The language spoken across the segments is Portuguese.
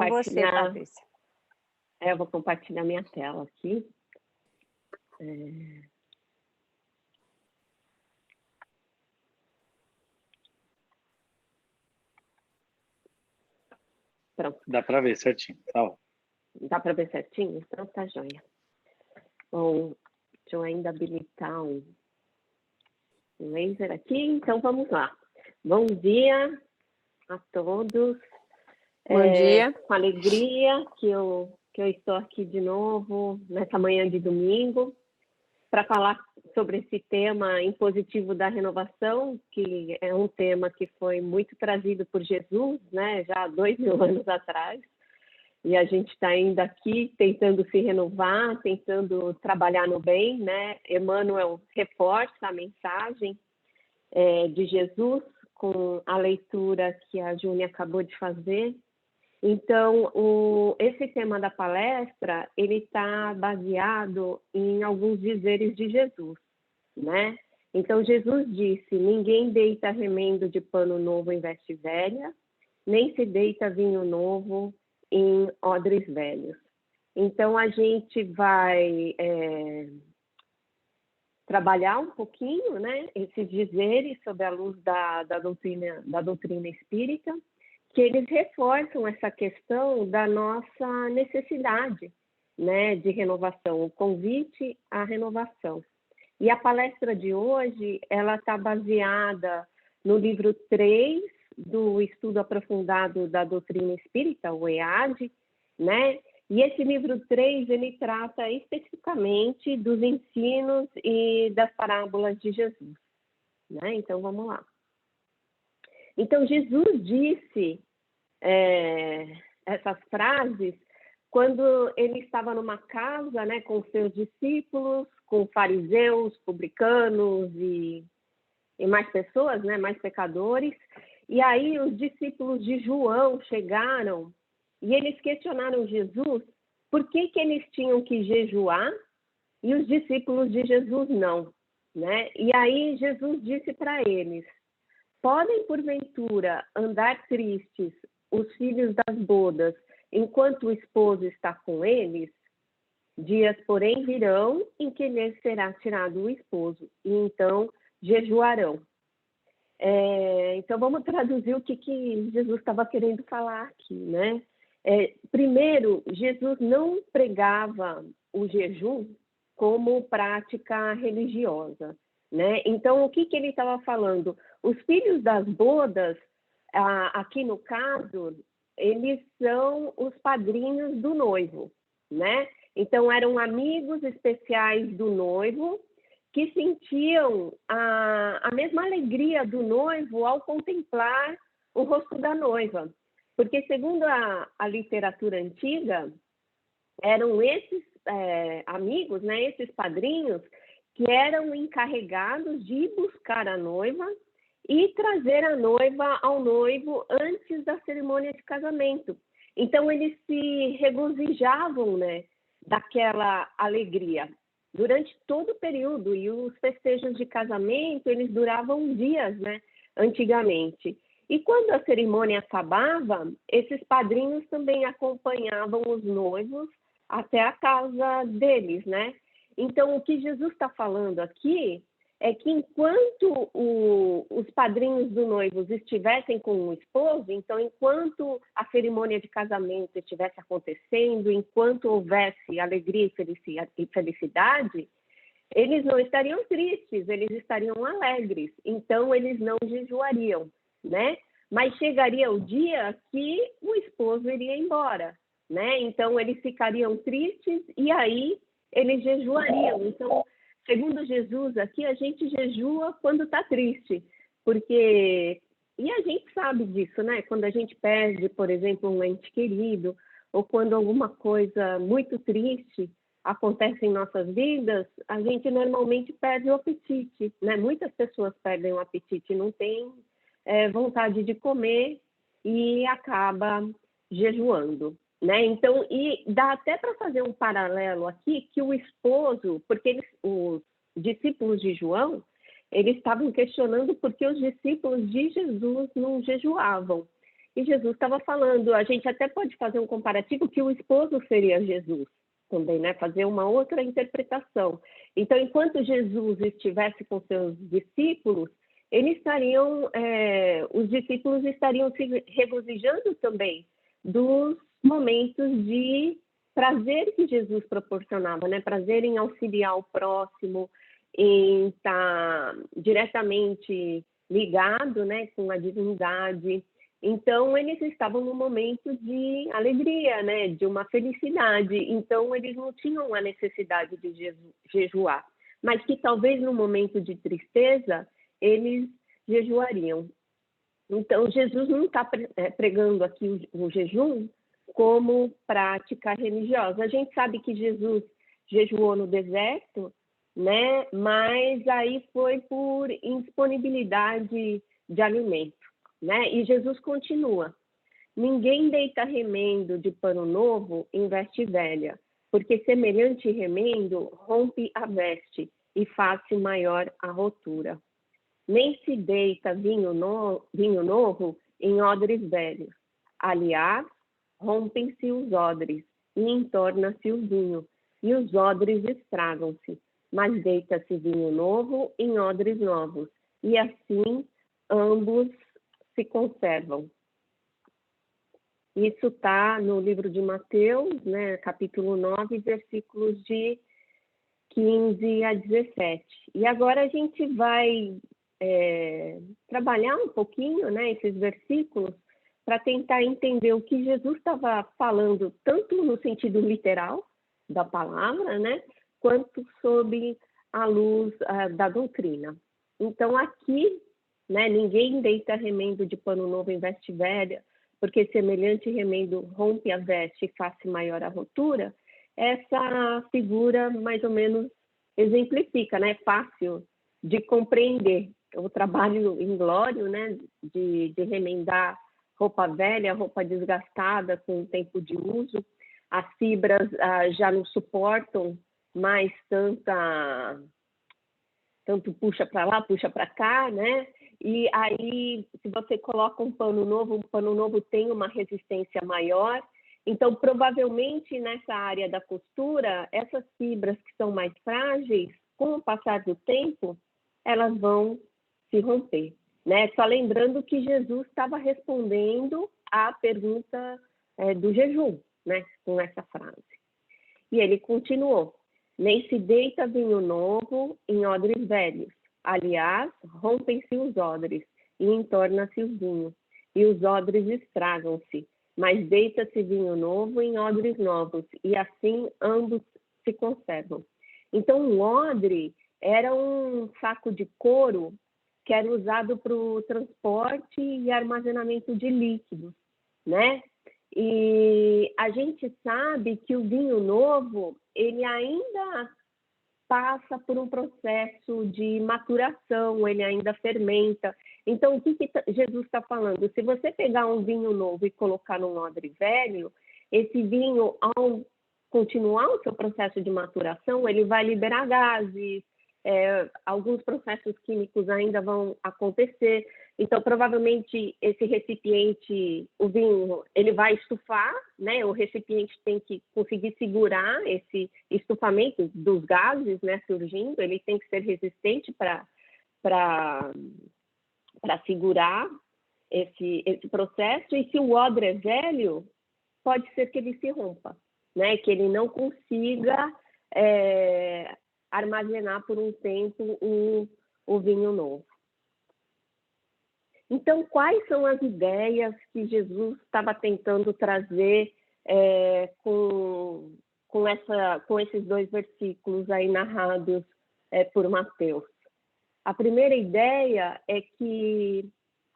Com você, compartilhar. Patrícia. Eu vou compartilhar minha tela aqui. Pronto. Dá para ver certinho. Tá bom. Dá para ver certinho? Então tá joia. Bom, deixa eu ainda habilitar um laser aqui. Então vamos lá. Bom dia a todos. Bom dia. Com alegria que eu estou aqui de novo nessa manhã de domingo para falar sobre esse tema impositivo da renovação, que é um tema que foi muito trazido por Jesus, né, já há 2000 anos atrás, e a gente está ainda aqui tentando se renovar, tentando trabalhar no bem, né? Emmanuel reforça a mensagem de Jesus com a leitura que a Júnia acabou de fazer. Então, esse tema da palestra, ele está baseado em alguns dizeres de Jesus, né? Então, Jesus disse, ninguém deita remendo de pano novo em veste velha, nem se deita vinho novo em odres velhos. Então, a gente vai trabalhar um pouquinho, né, esses dizeres sob a luz da doutrina espírita, que eles reforçam essa questão da nossa necessidade, né, de renovação, o convite à renovação. E a palestra de hoje, ela está baseada no livro 3 do Estudo Aprofundado da Doutrina Espírita, o EAD, né? E esse livro 3, ele trata especificamente dos ensinos e das parábolas de Jesus, né? Então, vamos lá. Então, Jesus disse essas frases quando ele estava numa casa, né, com seus discípulos, com fariseus, publicanos e mais pessoas, né, mais pecadores. E aí os discípulos de João chegaram e eles questionaram Jesus por que eles tinham que jejuar e os discípulos de Jesus não, né? E aí Jesus disse para eles, podem, porventura, andar tristes os filhos das bodas enquanto o esposo está com eles? Dias, porém, virão em que lhes será tirado o esposo, e então jejuarão. Então, vamos traduzir o que Jesus estava querendo falar aqui, né? Primeiro, Jesus não pregava o jejum como prática religiosa, né? Então, o que ele estava falando? Os filhos das bodas, aqui no caso, eles são os padrinhos do noivo, né? Então, eram amigos especiais do noivo que sentiam a mesma alegria do noivo ao contemplar o rosto da noiva. Porque, segundo a literatura antiga, eram esses amigos, né, esses padrinhos, que eram encarregados de ir buscar a noiva e trazer a noiva ao noivo antes da cerimônia de casamento. Então, eles se regozijavam, né, daquela alegria durante todo o período. E os festejos de casamento, eles duravam dias, né, antigamente. E quando a cerimônia acabava, esses padrinhos também acompanhavam os noivos até a casa deles, né? Então, o que Jesus está falando aqui é que enquanto os padrinhos do noivo estivessem com o esposo, então, enquanto a cerimônia de casamento estivesse acontecendo, enquanto houvesse alegria e felicidade, eles não estariam tristes, eles estariam alegres. Então, eles não jejuariam, né? Mas chegaria o dia que o esposo iria embora, né? Então, eles ficariam tristes e aí eles jejuariam. Então, segundo Jesus, aqui a gente jejua quando está triste, porque... E a gente sabe disso, né? Quando a gente perde, por exemplo, um ente querido, ou quando alguma coisa muito triste acontece em nossas vidas, a gente normalmente perde o apetite, né? Muitas pessoas perdem o apetite, não tem vontade de comer e acaba jejuando, né? Então, e dá até para fazer um paralelo aqui que o esposo, porque os discípulos de João, eles estavam questionando por que os discípulos de Jesus não jejuavam. E Jesus estava falando, a gente até pode fazer um comparativo que o esposo seria Jesus também, né? Fazer uma outra interpretação. Então, enquanto Jesus estivesse com seus discípulos, os discípulos estariam se regozijando também dos momentos de prazer que Jesus proporcionava, né? Prazer em auxiliar o próximo, em estar diretamente ligado, né, com a divindade. Então, eles estavam num momento de alegria, né, de uma felicidade. Então, eles não tinham a necessidade de jejuar, mas que talvez no momento de tristeza, eles jejuariam. Então, Jesus não está pregando aqui o jejum como prática religiosa. A gente sabe que Jesus jejuou no deserto, né? Mas aí foi por indisponibilidade de alimento, né? E Jesus continua: ninguém deita remendo de pano novo em veste velha, porque semelhante remendo rompe a veste e faz-se maior a rotura. Nem se deita vinho novo em odres velhos. Aliás, rompem-se os odres e entorna-se o vinho, e os odres estragam-se. Mas deita-se vinho novo em odres novos, e assim ambos se conservam. Isso está no livro de Mateus, né, capítulo 9, versículos de 15 a 17. E agora a gente vai trabalhar um pouquinho, né, esses versículos para tentar entender o que Jesus estava falando, tanto no sentido literal da palavra, né, quanto sob a luz da doutrina. Então, aqui, né, ninguém deita remendo de pano novo em veste velha, porque semelhante remendo rompe a veste e faz maior a rotura. Essa figura, mais ou menos, exemplifica, né, fácil de compreender o trabalho inglório, né, de remendar roupa velha, roupa desgastada com o tempo de uso. As fibras já não suportam mais tanto puxa para lá, puxa para cá, né? E aí, se você coloca um pano novo tem uma resistência maior. Então, provavelmente, nessa área da costura, essas fibras que são mais frágeis, com o passar do tempo, elas vão se romper, né? Só lembrando que Jesus estava respondendo à pergunta do jejum, né? Com essa frase. E ele continuou: nem se deita vinho novo em odres velhos. Aliás, rompem-se os odres e entorna-se o vinho, e os odres estragam-se. Mas deita-se vinho novo em odres novos, e assim ambos se conservam. Então, um odre era um saco de couro que era usado para o transporte e armazenamento de líquidos, né? E a gente sabe que o vinho novo, ele ainda passa por um processo de maturação, ele ainda fermenta. Então, o que Jesus está falando? Se você pegar um vinho novo e colocar num odre velho, esse vinho, ao continuar o seu processo de maturação, ele vai liberar gases, alguns processos químicos ainda vão acontecer. Então, provavelmente, esse recipiente, o vinho, ele vai estufar, né? O recipiente tem que conseguir segurar esse estufamento dos gases, né, surgindo. Ele tem que ser resistente para segurar esse processo. E se o odre é velho, pode ser que ele se rompa, né? Que ele não consiga armazenar por um tempo o vinho novo. Então, quais são as ideias que Jesus estava tentando trazer com esses dois versículos aí narrados por Mateus? A primeira ideia é que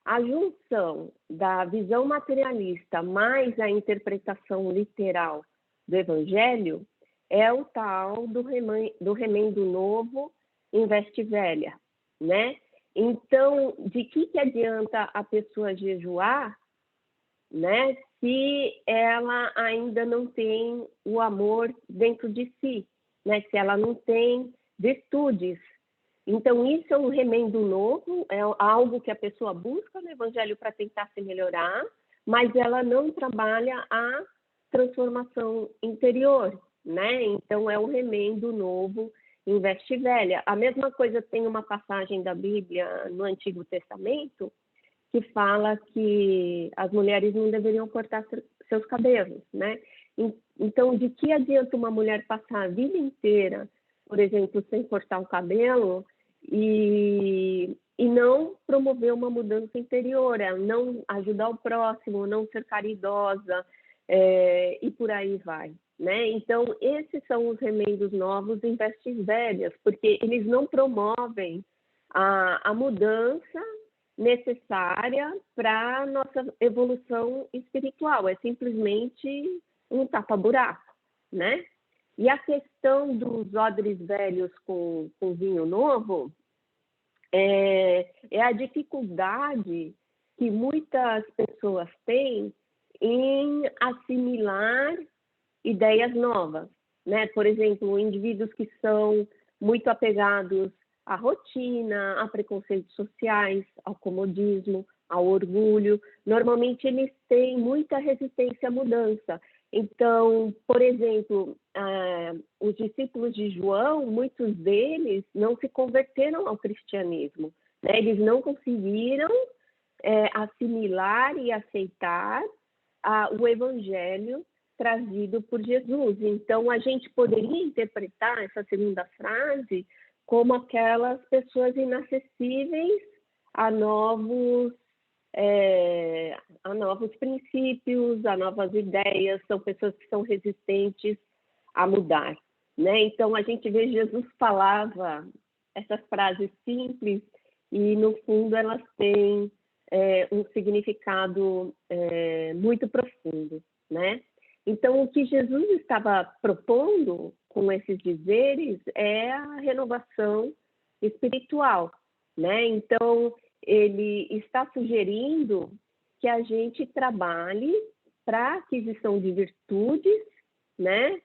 a junção da visão materialista mais a interpretação literal do Evangelho é o tal do remendo novo em veste velha, né? Então, de que adianta a pessoa jejuar, né, se ela ainda não tem o amor dentro de si, né? Se ela não tem virtudes. Então, isso é um remendo novo, é algo que a pessoa busca no Evangelho para tentar se melhorar, mas ela não trabalha a transformação interior, né? Então, é o remendo novo em veste velha. A mesma coisa tem uma passagem da Bíblia no Antigo Testamento que fala que as mulheres não deveriam cortar seus cabelos, né? Então, de que adianta uma mulher passar a vida inteira, por exemplo, sem cortar o cabelo e não promover uma mudança interior, não ajudar o próximo, não ser caridosa, e por aí vai, né? Então, esses são os remendos novos em vestes velhas, porque eles não promovem a mudança necessária para a nossa evolução espiritual, é simplesmente um tapa-buraco, né? E a questão dos odres velhos com vinho novo é a dificuldade que muitas pessoas têm em assimilar ideias novas, né? Por exemplo, indivíduos que são muito apegados à rotina, a preconceitos sociais, ao comodismo, ao orgulho. Normalmente, eles têm muita resistência à mudança. Então, por exemplo, os discípulos de João, muitos deles não se converteram ao cristianismo, né? Eles não conseguiram assimilar e aceitar o evangelho trazido por Jesus. Então, a gente poderia interpretar essa segunda frase como aquelas pessoas inacessíveis a novos princípios, a novas ideias, são pessoas que são resistentes a mudar, né? Então, a gente vê Jesus falava essas frases simples e, no fundo, elas têm um significado muito profundo, né? Então, o que Jesus estava propondo com esses dizeres é a renovação espiritual, né? Então, ele está sugerindo que a gente trabalhe para a aquisição de virtudes, né?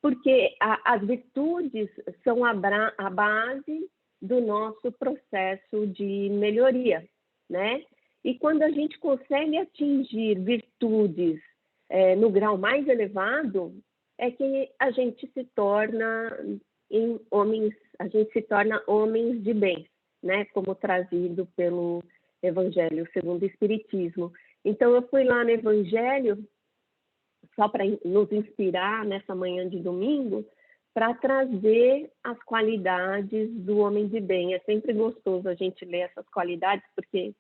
Porque as virtudes são a base do nosso processo de melhoria, né? E quando a gente consegue atingir virtudes no grau mais elevado, é que a gente se torna homens de bem, né? Como trazido pelo Evangelho segundo o Espiritismo. Então, eu fui lá no Evangelho, só para nos inspirar nessa manhã de domingo, para trazer as qualidades do homem de bem. É sempre gostoso a gente ler essas qualidades, porque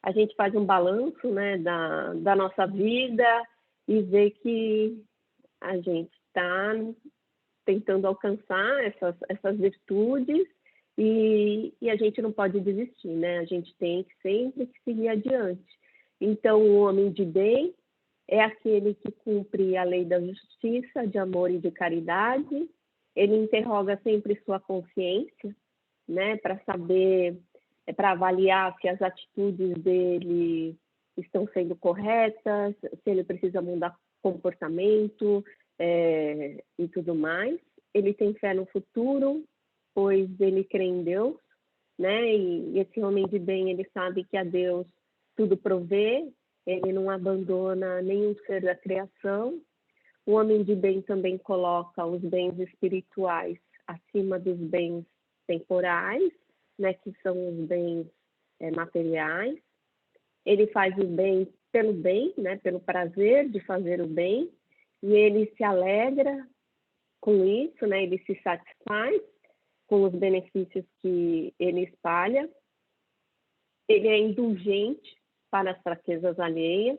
a gente faz um balanço, né, da nossa vida e vê que a gente está tentando alcançar essas virtudes e a gente não pode desistir, né? A gente tem que sempre seguir adiante. Então, o homem de bem é aquele que cumpre a lei da justiça, de amor e de caridade. Ele interroga sempre sua consciência, né, para saber, para avaliar se as atitudes dele estão sendo corretas, se ele precisa mudar comportamento e tudo mais. Ele tem fé no futuro, pois ele crê em Deus, né? E esse homem de bem, ele sabe que a Deus tudo provê, ele não abandona nenhum ser da criação. O homem de bem também coloca os bens espirituais acima dos bens temporais, né, que são os bens materiais. Ele faz o bem, né, pelo prazer de fazer o bem, e ele se alegra com isso, né, ele se satisfaz com os benefícios que ele espalha. Ele é indulgente para as fraquezas alheias,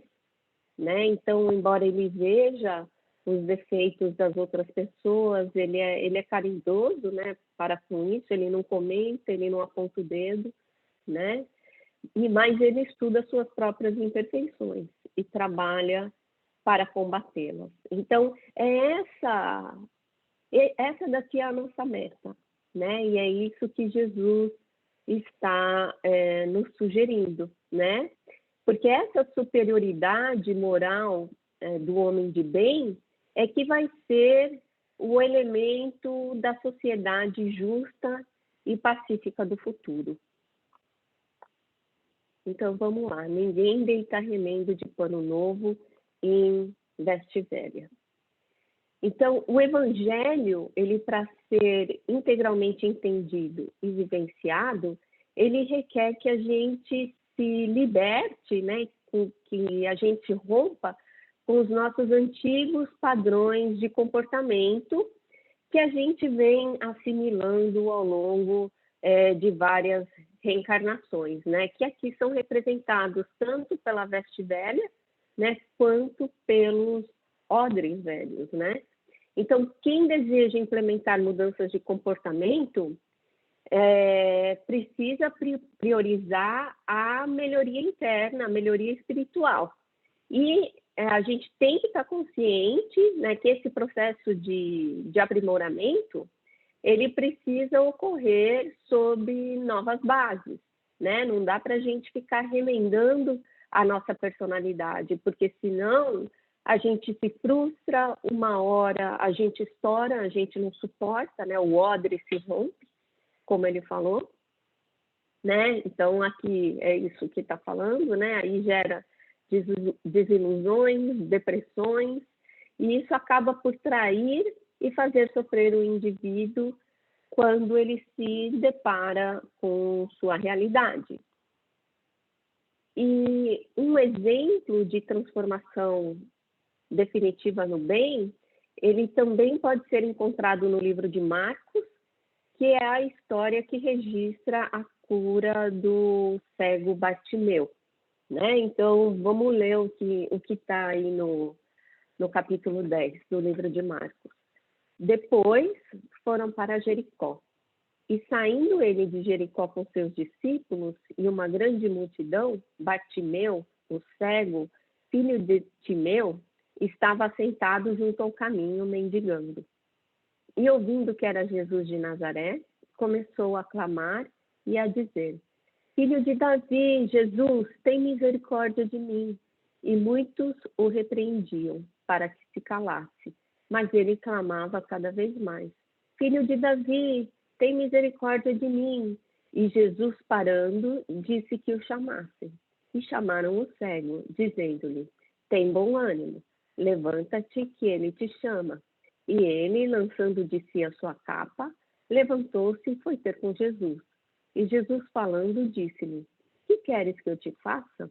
né? Então, embora ele veja os defeitos das outras pessoas, ele é caridoso, né, para com isso, ele não comenta, ele não aponta o dedo, né? Mas ele estuda suas próprias imperfeições e trabalha para combatê-las. Então, essa daqui é a nossa meta, né? E é isso que Jesus está nos sugerindo, né? Porque essa superioridade moral do homem de bem é que vai ser o elemento da sociedade justa e pacífica do futuro. Então, vamos lá. Ninguém deita remendo de pano novo em veste velha. Então, o Evangelho, ele para ser integralmente entendido e vivenciado, ele requer que a gente se liberte, né? Que a gente rompa com os nossos antigos padrões de comportamento que a gente vem assimilando ao longo de várias reencarnações, né? Que aqui são representados tanto pela veste velha, né? Quanto pelos odres velhos, né? Então, quem deseja implementar mudanças de comportamento precisa priorizar a melhoria interna, a melhoria espiritual. E a gente tem que estar consciente, né, que esse processo de aprimoramento, ele precisa ocorrer sob novas bases, né? Não dá para a gente ficar remendando a nossa personalidade, porque senão a gente se frustra uma hora, a gente estoura, a gente não suporta, né? O odre se rompe, como ele falou, né? Então, aqui é isso que está falando, né? Aí gera desilusões, depressões, e isso acaba por trair e fazer sofrer o indivíduo quando ele se depara com sua realidade. E um exemplo de transformação definitiva no bem, ele também pode ser encontrado no livro de Marcos, que é a história que registra a cura do cego Bartimeu, né? Então, vamos ler o que está aí no capítulo 10 do livro de Marcos. Depois foram para Jericó. E saindo ele de Jericó com seus discípulos e uma grande multidão, Bartimeu, o cego, filho de Timeu, estava sentado junto ao caminho, mendigando. E ouvindo que era Jesus de Nazaré, começou a clamar e a dizer: Filho de Davi, Jesus, tem misericórdia de mim. E muitos o repreendiam para que se calasse, mas ele clamava cada vez mais: Filho de Davi, tem misericórdia de mim. E Jesus, parando, disse que o chamassem. E chamaram o cego, dizendo-lhe: Tem bom ânimo, levanta-te que ele te chama. E ele, lançando de si a sua capa, levantou-se e foi ter com Jesus. E Jesus, falando, disse-lhe: Que queres que eu te faça?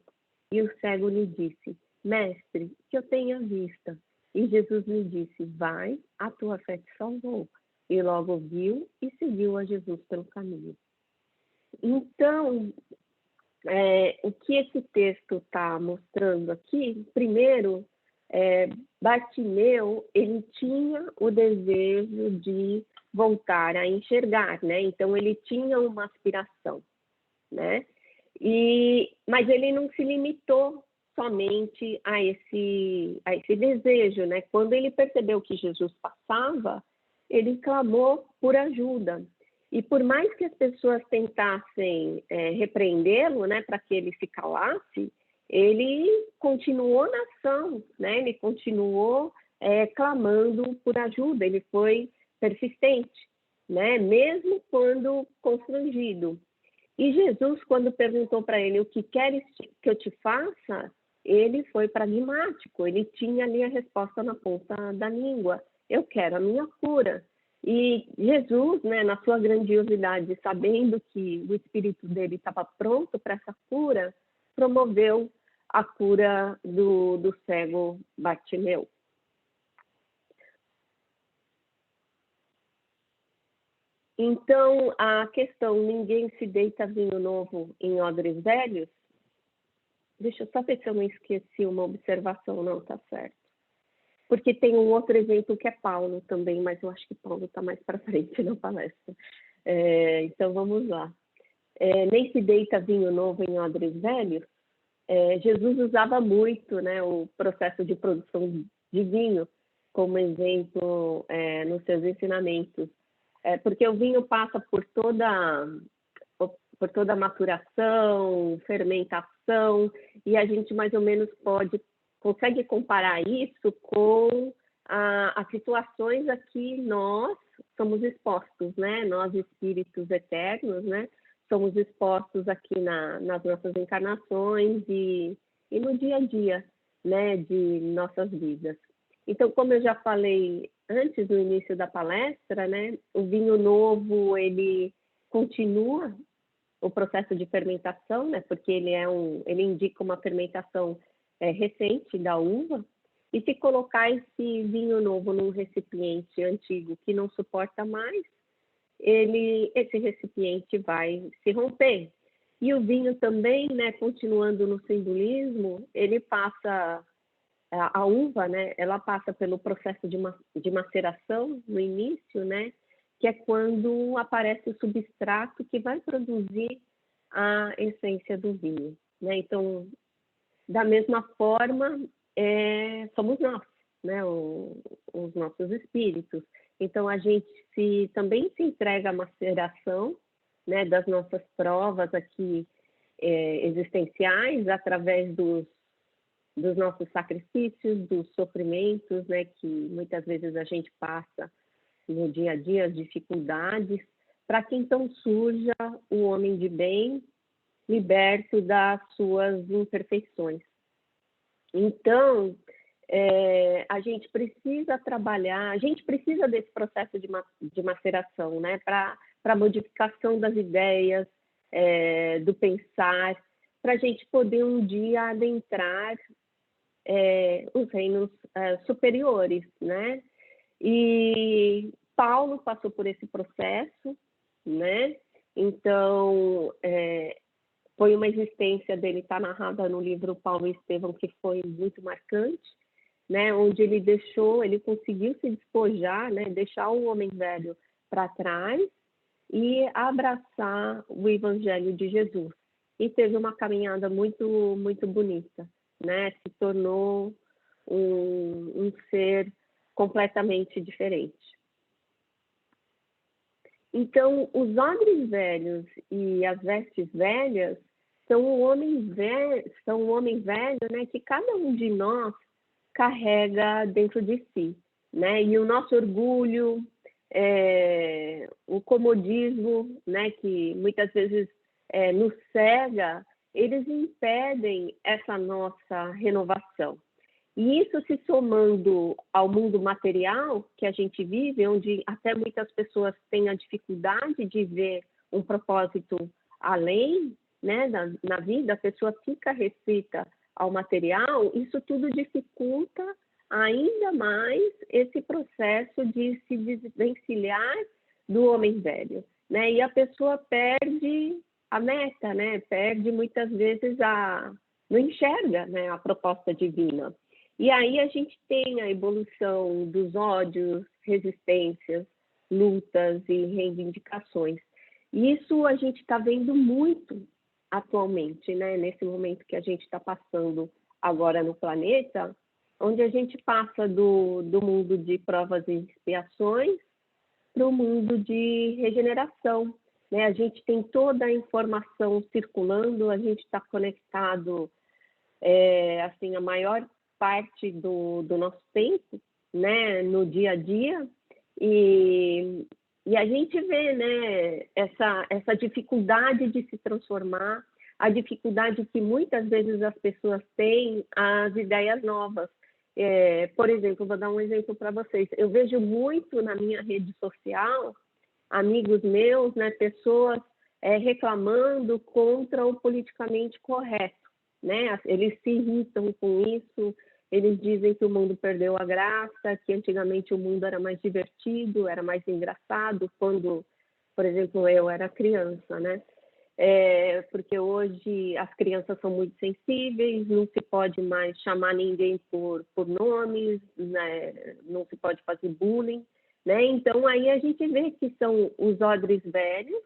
E o cego lhe disse: Mestre, que eu tenha vista. E Jesus lhe disse: Vai, a tua fé te salvou. E logo viu e seguiu a Jesus pelo caminho. Então, o que esse texto está mostrando aqui? Primeiro, Bartimeu, ele tinha o desejo de voltar a enxergar, né? Então, ele tinha uma aspiração, né? Mas ele não se limitou somente a esse desejo, né? Quando ele percebeu que Jesus passava, ele clamou por ajuda. E por mais que as pessoas tentassem repreendê-lo, né, para que ele se calasse, ele continuou na ação, né? Ele continuou clamando por ajuda, ele foi persistente, né? Mesmo quando constrangido. E Jesus, quando perguntou para ele: o que queres que eu te faça? Ele foi pragmático, ele tinha ali a resposta na ponta da língua: eu quero a minha cura. E Jesus, né, na sua grandiosidade, sabendo que o espírito dele estava pronto para essa cura, promoveu a cura do cego Bartimeu. Então, a questão ninguém se deita vinho novo em odres velhos, deixa eu só ver se eu não esqueci uma observação, não, tá certo. Porque tem um outro exemplo que é Paulo também, mas eu acho que Paulo está mais para frente na palestra. Então, vamos lá. Nem se deita vinho novo em odres velhos. Jesus usava muito, né, o processo de produção de vinho como exemplo nos seus ensinamentos. Porque o vinho passa por toda a maturação, fermentação, e a gente mais ou menos consegue comparar isso com as situações a que nós somos expostos, né? Nós, espíritos eternos, né? somos expostos aqui nas nossas encarnações e no dia a dia, né, de nossas vidas. Então, como eu já falei antes do início da palestra, né, o vinho novo, ele continua o processo de fermentação, né, porque ele indica uma fermentação recente da uva, e se colocar esse vinho novo num recipiente antigo que não suporta mais, esse recipiente vai se romper. E o vinho também, né, continuando no simbolismo, ele passa, a uva, né, ela passa pelo processo de maceração no início, né, que é quando aparece o substrato que vai produzir a essência do vinho, né? Então, da mesma forma, somos nós, né, os nossos espíritos. Então, a gente também se entrega à maceração, né, das nossas provas aqui existenciais, através dos nossos sacrifícios, dos sofrimentos, né, que muitas vezes a gente passa no dia a dia, as dificuldades, para que então surja o homem de bem, liberto das suas imperfeições. Então, a gente precisa trabalhar, a gente precisa desse processo de maceração, né, para a modificação das ideias, do pensar, para a gente poder um dia adentrar os reinos superiores, né? E Paulo passou por esse processo, né? Então, foi uma existência dele, está narrada no livro Paulo e Estevão, que foi muito marcante, né? Onde ele conseguiu se despojar, né? Deixar o homem velho para trás e abraçar o Evangelho de Jesus. E teve uma caminhada muito, muito bonita, né? Se tornou um ser completamente diferente. Então, os odres velhos e as vestes velhas são um homem velho, né, que cada um de nós carrega dentro de si, né? E o nosso orgulho, o comodismo, né, que muitas vezes nos cega, eles impedem essa nossa renovação. E isso se somando ao mundo material que a gente vive, onde até muitas pessoas têm a dificuldade de ver um propósito além, né, na vida, a pessoa fica restrita ao material, isso tudo dificulta ainda mais esse processo de se desvencilhar do homem velho, né? E a pessoa perde a meta, né? Perde muitas vezes não enxerga, né, a proposta divina. E aí a gente tem a evolução dos ódios, resistências, lutas e reivindicações. E isso a gente está vendo muito atualmente, né? Nesse momento que a gente está passando agora no planeta, onde a gente passa do mundo de provas e expiações para o mundo de regeneração, né? A gente tem toda a informação circulando, a gente está conectado, assim, a maior parte do nosso tempo, né, no dia a dia, e a gente vê, né, essa dificuldade de se transformar, a dificuldade que muitas vezes as pessoas têm às ideias novas. Por exemplo, vou dar um exemplo para vocês. Eu vejo muito na minha rede social, amigos meus, né, pessoas reclamando contra o politicamente correto, né? Eles se irritam com isso, eles dizem que o mundo perdeu a graça, que antigamente o mundo era mais divertido, era mais engraçado, quando, por exemplo, eu era criança, né? Porque hoje as crianças são muito sensíveis, não se pode mais chamar ninguém por nomes, né? Não se pode fazer bullying, né? Então, aí a gente vê que são os odres velhos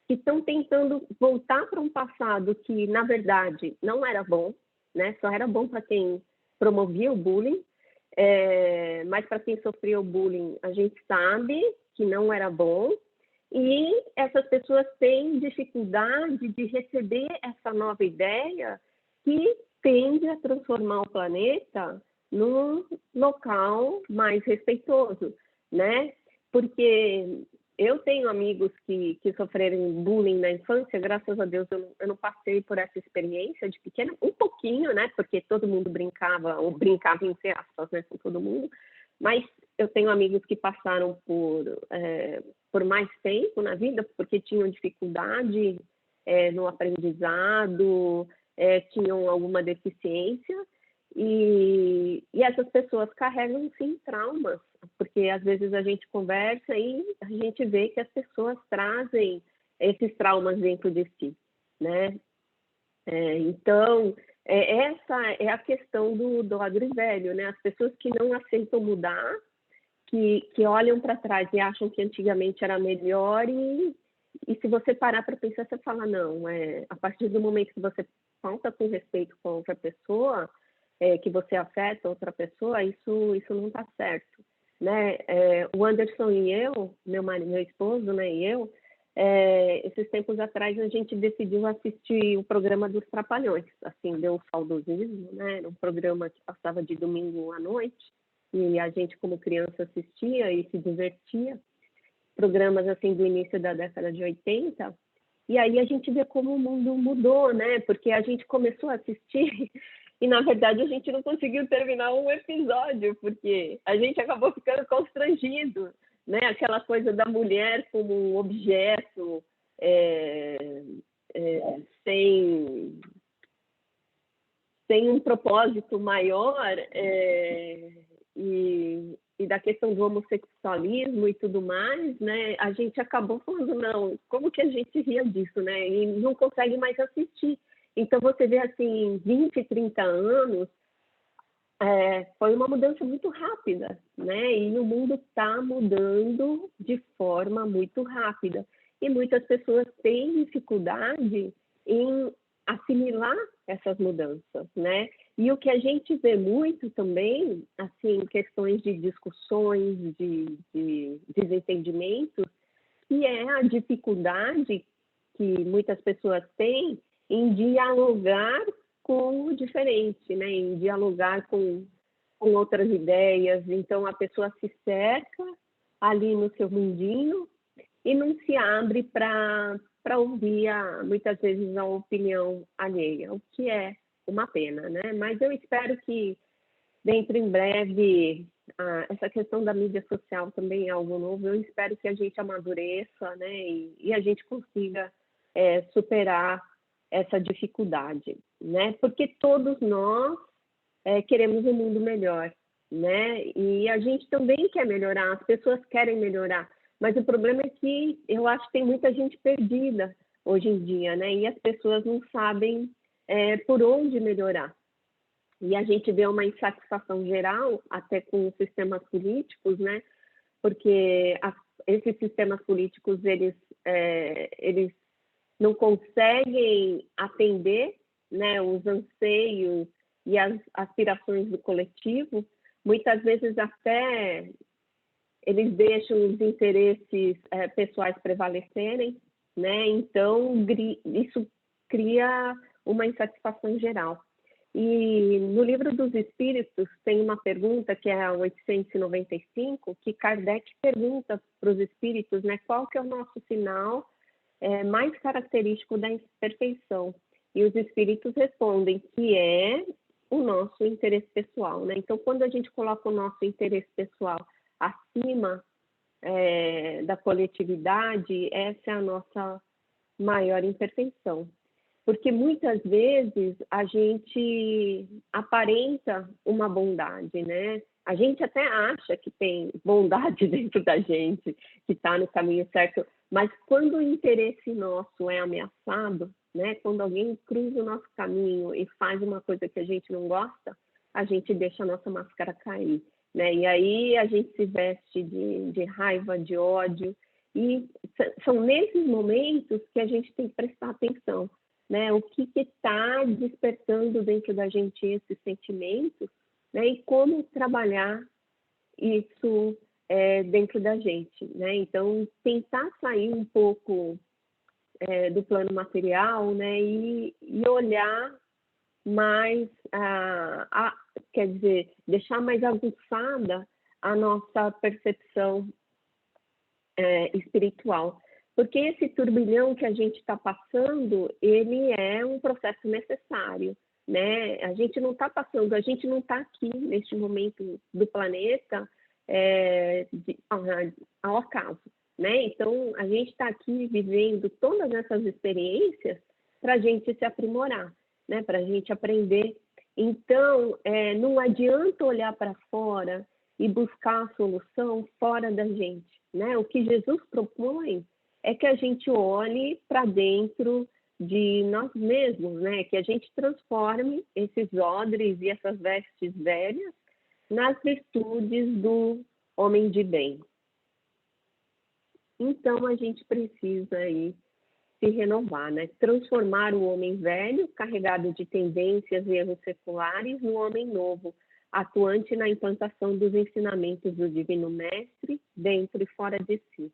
que estão tentando voltar para um passado que, na verdade, não era bom, né? Só era bom para quem promovia o bullying, mas para quem sofria o bullying, a gente sabe que não era bom, e essas pessoas têm dificuldade de receber essa nova ideia que tende a transformar o planeta num local mais respeitoso, né? Porque eu tenho amigos que sofreram bullying na infância, graças a Deus eu não passei por essa experiência de pequena, um pouquinho, né? Porque todo mundo brincava, ou brincava entre aspas, né? Com todo mundo. Mas eu tenho amigos que passaram por mais tempo na vida, porque tinham dificuldade no aprendizado, tinham alguma deficiência, e essas pessoas carregam, sim, traumas, porque às vezes a gente conversa e a gente vê que as pessoas trazem esses traumas dentro de si, né? Então, essa é a questão do agrivelho, né? As pessoas que não aceitam mudar, que olham para trás e acham que antigamente era melhor, e se você parar para pensar, você fala, não, a partir do momento que você falta com respeito com outra pessoa, que você afeta outra pessoa, isso não está certo, né? O Anderson e eu, meu esposo, né, e eu, esses tempos atrás a gente decidiu assistir o programa dos Trapalhões, assim, deu um saudosismo, né? Era um programa que passava de domingo à noite, e a gente como criança assistia e se divertia, programas assim do início da década de 80, e aí a gente vê como o mundo mudou, né? Porque a gente começou a assistir e, na verdade, a gente não conseguiu terminar um episódio, porque a gente acabou ficando constrangido, né? Aquela coisa da mulher como um objeto, sem um propósito maior, e da questão do homossexualismo e tudo mais, né? A gente acabou falando, não, como que a gente ria disso, né? E não consegue mais assistir. Então, você vê, assim, 20, 30 anos, foi uma mudança muito rápida, né? E o mundo está mudando de forma muito rápida. E muitas pessoas têm dificuldade em assimilar essas mudanças, né? E o que a gente vê muito também, assim, questões de discussões, de desentendimentos, que é a dificuldade que muitas pessoas têm em dialogar com o diferente, né? Em dialogar com outras ideias. Então, a pessoa se cerca ali no seu mundinho e não se abre para ouvir, muitas vezes, a opinião alheia, o que é uma pena, né? Mas eu espero que, dentro em breve, essa questão da mídia social também é algo novo. Eu espero que a gente amadureça, né? E a gente consiga superar essa dificuldade, né? Porque todos nós queremos um mundo melhor, né? E a gente também quer melhorar, as pessoas querem melhorar, mas o problema é que eu acho que tem muita gente perdida hoje em dia, né? E as pessoas não sabem por onde melhorar. E a gente vê uma insatisfação geral, até com os sistemas políticos, né? Porque esses sistemas políticos, eles não conseguem atender, né, os anseios e as aspirações do coletivo. Muitas vezes até eles deixam os interesses pessoais prevalecerem, né? Então, isso cria uma insatisfação geral. E no Livro dos Espíritos tem uma pergunta, que é a 895, que Kardec pergunta para os espíritos, né, qual que é o nosso sinal mais característico da imperfeição. E os espíritos respondem que é o nosso interesse pessoal, né? Então, quando a gente coloca o nosso interesse pessoal acima da coletividade, essa é a nossa maior imperfeição. Porque muitas vezes a gente aparenta uma bondade, né? A gente até acha que tem bondade dentro da gente, que está no caminho certo, mas quando o interesse nosso é ameaçado, né? Quando alguém cruza o nosso caminho e faz uma coisa que a gente não gosta, a gente deixa a nossa máscara cair, né? E aí a gente se veste de raiva, de ódio, e são nesses momentos que a gente tem que prestar atenção, né? O que está despertando dentro da gente esses sentimentos, né? E como trabalhar isso dentro da gente, né? Então, tentar sair um pouco do plano material, né? E olhar mais, quer dizer, deixar mais aguçada a nossa percepção espiritual. Porque esse turbilhão que a gente está passando, ele é um processo necessário, né? A gente não está passando, a gente não está aqui neste momento do planeta ao acaso, né? Então, a gente está aqui vivendo todas essas experiências para a gente se aprimorar, né? Para a gente aprender. Então, não adianta olhar para fora e buscar a solução fora da gente, né? O que Jesus propõe é que a gente olhe para dentro de nós mesmos, né? Que a gente transforme esses odres e essas vestes velhas nas virtudes do homem de bem. Então, a gente precisa aí se renovar, né? Transformar o homem velho, carregado de tendências e erros seculares, no homem novo, atuante na implantação dos ensinamentos do Divino Mestre, dentro e fora de si.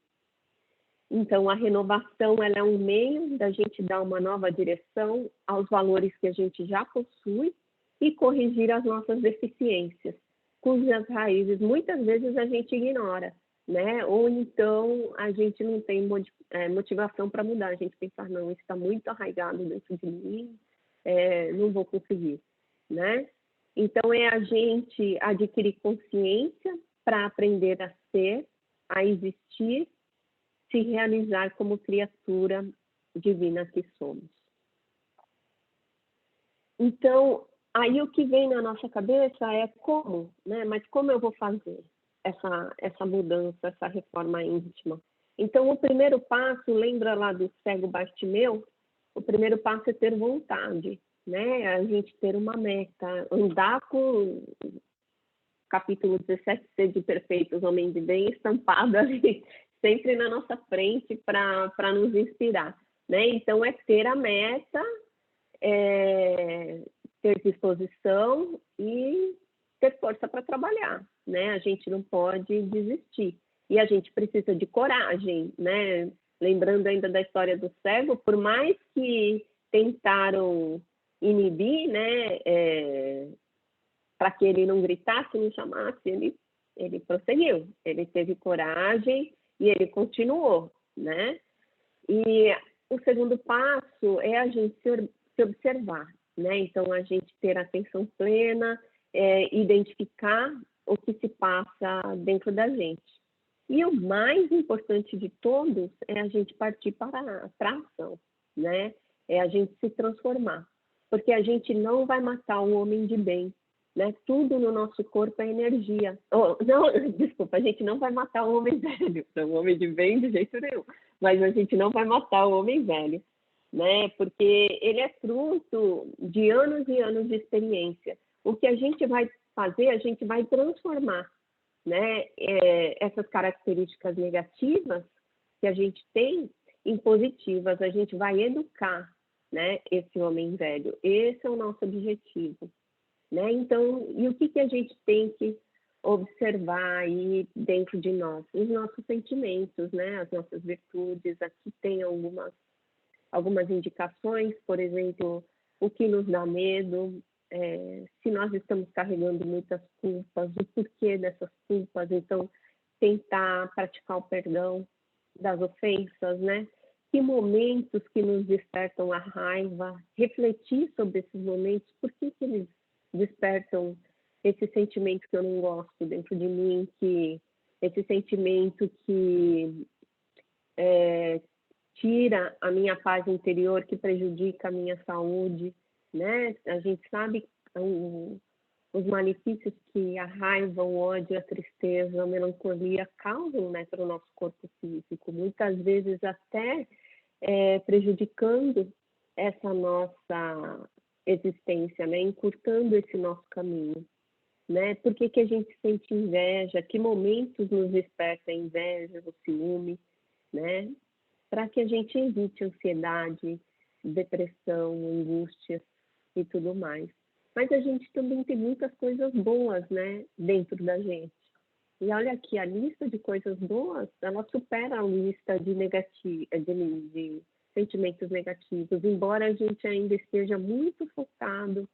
Então, a renovação ela é um meio da gente dar uma nova direção aos valores que a gente já possui e corrigir as nossas deficiências, cujas raízes muitas vezes a gente ignora, né? Ou então a gente não tem motivação para mudar, a gente pensa, não, isso está muito arraigado dentro de mim, não vou conseguir, né? Então, é a gente adquirir consciência para aprender a ser, a existir, se realizar como criatura divina que somos. Então, aí o que vem na nossa cabeça é como, né? Mas como eu vou fazer essa mudança, essa reforma íntima? Então, o primeiro passo, lembra lá do cego Bartimeu? O primeiro passo é ter vontade, né? A gente ter uma meta, andar com capítulo 17 de Perfeitos, Homem de Bem, estampado ali, sempre na nossa frente para nos inspirar, né? Então, é ter a meta, ter disposição e ter força para trabalhar, né? A gente não pode desistir. E a gente precisa de coragem, né? Lembrando ainda da história do cego, por mais que tentaram inibir, né? Para que ele não gritasse, não chamasse, ele prosseguiu, ele teve coragem e ele continuou, né? E o segundo passo é a gente se observar, né? Então, a gente ter atenção plena, identificar o que se passa dentro da gente. E o mais importante de todos é a gente partir para a ação, né? É a gente se transformar, porque a gente não vai matar um homem de bem, né? Tudo no nosso corpo é energia. Desculpa, a gente não vai matar o homem velho, o homem de bem de jeito nenhum, mas a gente não vai matar o homem velho, né? Porque ele é fruto de anos e anos de experiência. O que a gente vai fazer, a gente vai transformar, né? Essas características negativas que a gente tem em positivas, a gente vai educar, né? Esse homem velho. Esse é o nosso objetivo. Né? Então, e o que a gente tem que observar aí dentro de nós? Os nossos sentimentos, né? As nossas virtudes. Aqui tem algumas indicações, por exemplo, o que nos dá medo, se nós estamos carregando muitas culpas, o porquê dessas culpas, então tentar praticar o perdão das ofensas, né? Que momentos que nos despertam a raiva, refletir sobre esses momentos, por que eles despertam esse sentimento que eu não gosto dentro de mim, que esse sentimento que tira a minha paz interior, que prejudica a minha saúde, né? A gente sabe os malefícios que a raiva, o ódio, a tristeza, a melancolia causam, né, para o nosso corpo físico, muitas vezes até prejudicando essa nossa existência, né? Encurtando esse nosso caminho, né? Por que a gente sente inveja? Que momentos nos desperta a inveja, o ciúme, né? Para que a gente evite ansiedade, depressão, angústias e tudo mais. Mas a gente também tem muitas coisas boas, né, dentro da gente. E olha aqui, a lista de coisas boas, ela supera a lista de sentimentos negativos, embora a gente ainda esteja muito focado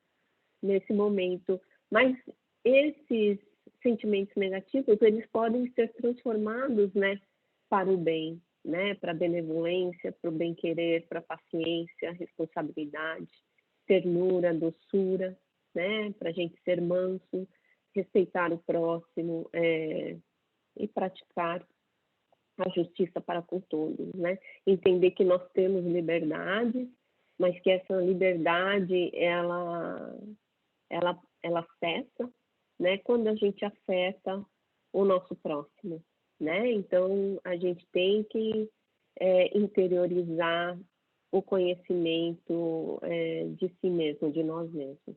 nesse momento. Mas esses sentimentos negativos, eles podem ser transformados, né, para o bem, né? Para a benevolência, para o bem-querer, para a paciência, responsabilidade, ternura, doçura, né? Para a gente ser manso, respeitar o próximo e praticar a justiça para com todos, né? Entender que nós temos liberdade, mas que essa liberdade ela cessa, né? Quando a gente afeta o nosso próximo, né? Então a gente tem que interiorizar o conhecimento de si mesmo, de nós mesmos.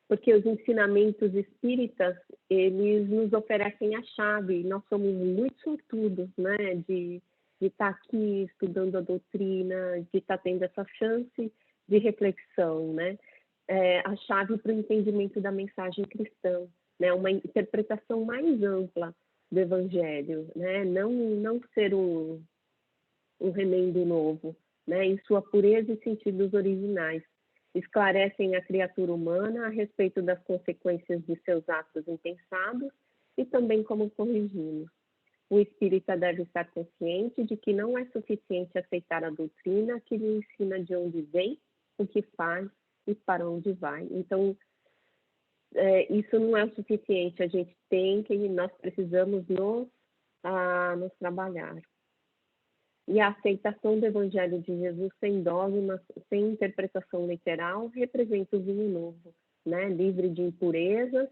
Porque os ensinamentos espíritas, eles nos oferecem a chave, nós somos muito sortudos, né, de estar aqui estudando a doutrina, de estar tendo essa chance de reflexão, né, a chave para o entendimento da mensagem cristã, né, uma interpretação mais ampla do Evangelho, né, não ser um remendo novo, né, em sua pureza e sentidos originais. Esclarecem a criatura humana a respeito das consequências de seus atos impensados e também como corrigi-los. O espírita deve estar consciente de que não é suficiente aceitar a doutrina que lhe ensina de onde vem, o que faz e para onde vai. Então, isso não é o suficiente. Nós precisamos nos trabalhar. E a aceitação do Evangelho de Jesus sem dogmas, sem interpretação literal, representa o vinho novo, né? Livre de impurezas,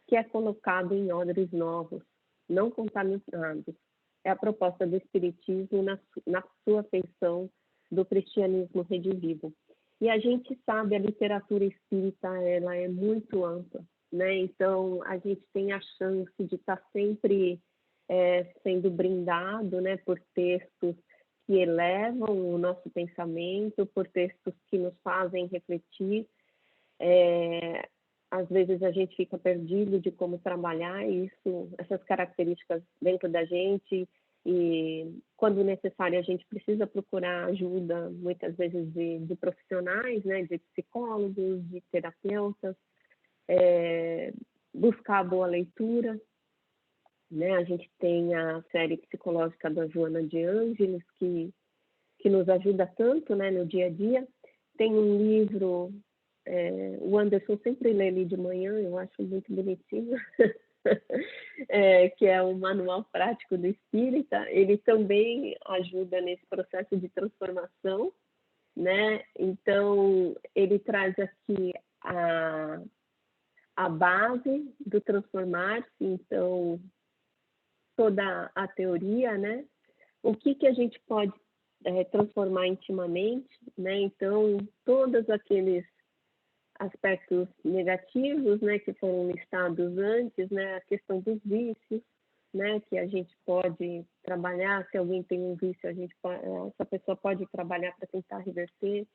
que é colocado em odres novos, não contaminados. É a proposta do Espiritismo na sua feição do cristianismo redivivo. E a gente sabe, a literatura espírita ela é muito ampla, né? Então, a gente tem a chance de estar sempre sendo brindado, né, por textos que elevam o nosso pensamento, por textos que nos fazem refletir. Às vezes a gente fica perdido de como trabalhar isso, essas características dentro da gente, e quando necessário a gente precisa procurar ajuda, muitas vezes de profissionais, né, de psicólogos, de terapeutas, buscar a boa leitura, né? A gente tem a série psicológica da Joana de Ângeles, que nos ajuda tanto, né, no dia a dia. Tem um livro, o Anderson sempre lê ali de manhã, eu acho muito bonitinho, que é o Manual Prático do Espírita. Ele também ajuda nesse processo de transformação, né? Então, ele traz aqui a base do transformar-se, então, toda a teoria, né? O que a gente pode transformar intimamente, né? Então, todos aqueles aspectos negativos, né, que foram listados antes, né? A questão dos vícios, né? Que a gente pode trabalhar. Se alguém tem um vício, essa pessoa pode trabalhar para tentar reverter.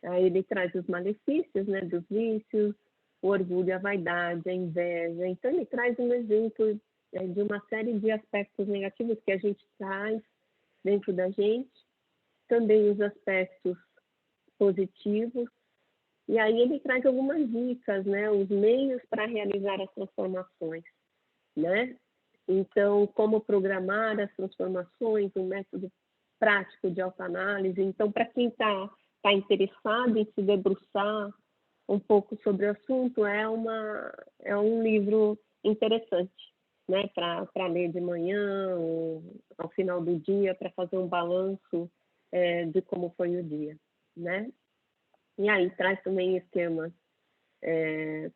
Aí ele traz os malefícios, né? Dos vícios, o orgulho, a vaidade, a inveja. Então, ele traz um exemplo de uma série de aspectos negativos que a gente traz dentro da gente, também os aspectos positivos, e aí ele traz algumas dicas, né, os meios para realizar as transformações, né? Então, como programar as transformações, um método prático de autoanálise. Então, para quem está interessado em se debruçar um pouco sobre o assunto, é um livro interessante, né, para ler de manhã ou ao final do dia, para fazer um balanço de como foi o dia, né? E aí traz também esquemas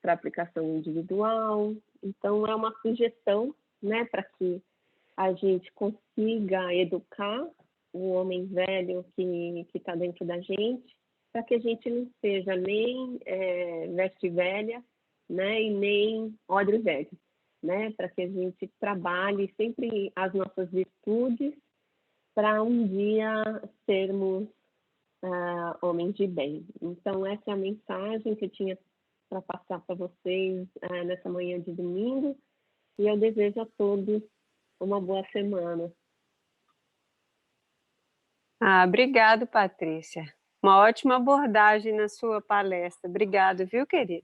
para aplicação individual. Então, é uma sugestão, né, para que a gente consiga educar o homem velho que está dentro da gente, para que a gente não seja nem veste velha, né, e nem odre velho, né, para que a gente trabalhe sempre as nossas virtudes para um dia sermos homens de bem. Então, essa é a mensagem que eu tinha para passar para vocês nessa manhã de domingo, e eu desejo a todos uma boa semana. Obrigado, Patrícia. Uma ótima abordagem na sua palestra. Obrigado, viu, querida?